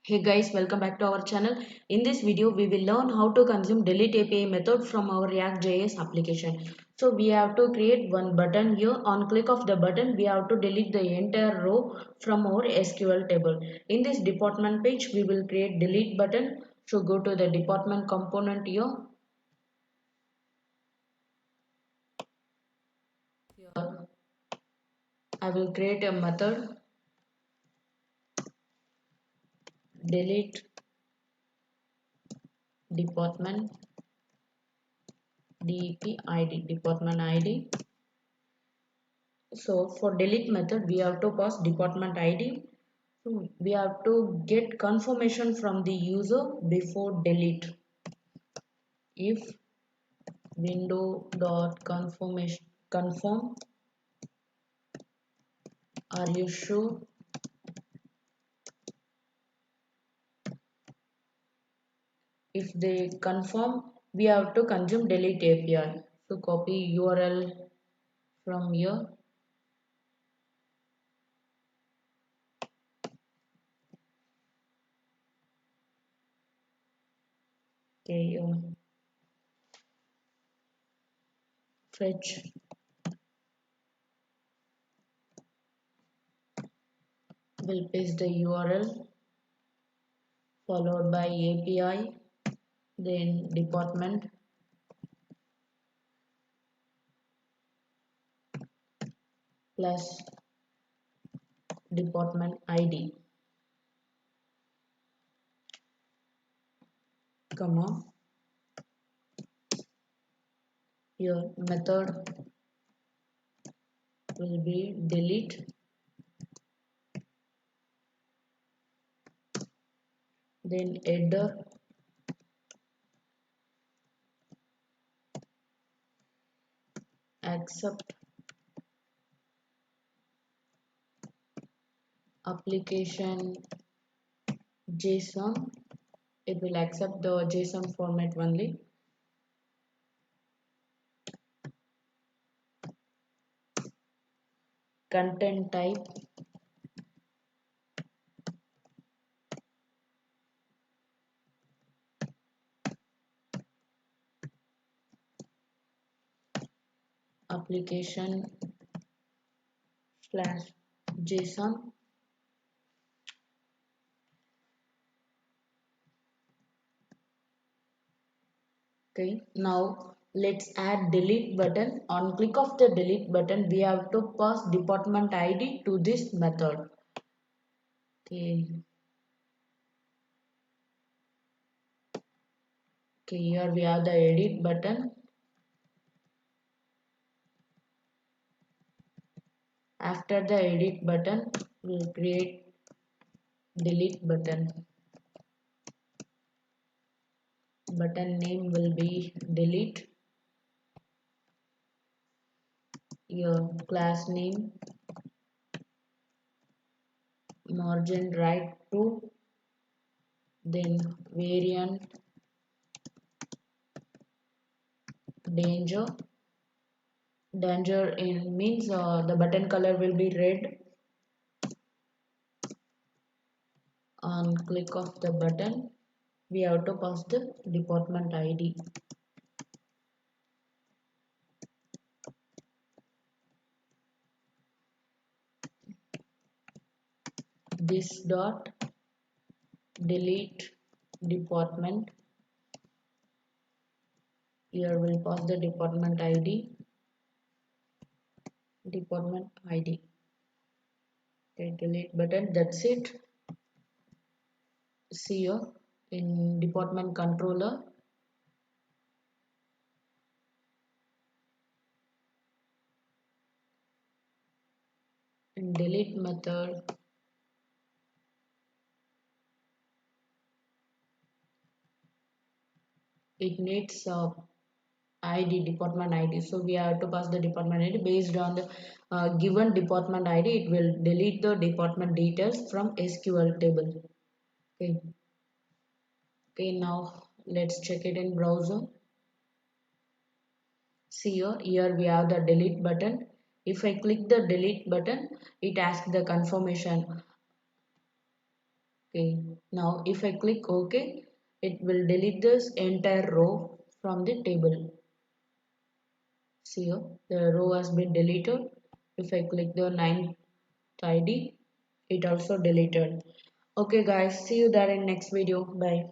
Hey guys, welcome back to our channel. In this video, we will learn how to consume delete API method from our React.js application. So we have to create one button here. On click of the button, we have to delete the entire row from our SQL table. In this department page, we will create delete button. So go to the department component here. Here, I will create a method delete department DP ID, department ID. So for delete method, we have to pass department ID. So we have to get confirmation from the user before delete. If window.confirmation confirm, are you sure? If they confirm, we have to consume delete API. So copy URL from here. Okay, fetch will paste the URL followed by API, then department plus department ID, comma, your method will be delete, then header accept application JSON. It will accept the JSON format only. Content type application slash JSON. Okay, now let's add delete button. On click of the delete button, we have to pass department ID to this method. Okay, okay, here we have the edit button. After the edit button, we'll create delete button. Button name will be delete. Your class name margin right to, then variant danger in means the button color will be red. On click of the button, we have to pass the department ID. This dot delete department. Here we'll pass the department ID. Department ID. Okay, delete button. That's it. See here in department controller. In delete method, it needs ID, department ID. So we have to pass the department ID based on the given department ID. It will delete the department details from SQL table. Okay. Okay. Now let's check it in browser. See here we have the delete button. If I click the delete button, it asks the confirmation. Okay, now if I click OK, it will delete this entire row from the table. See here, the row has been deleted. If I click the 9th ID, it also deleted. Okay guys, see you there in next video. Bye.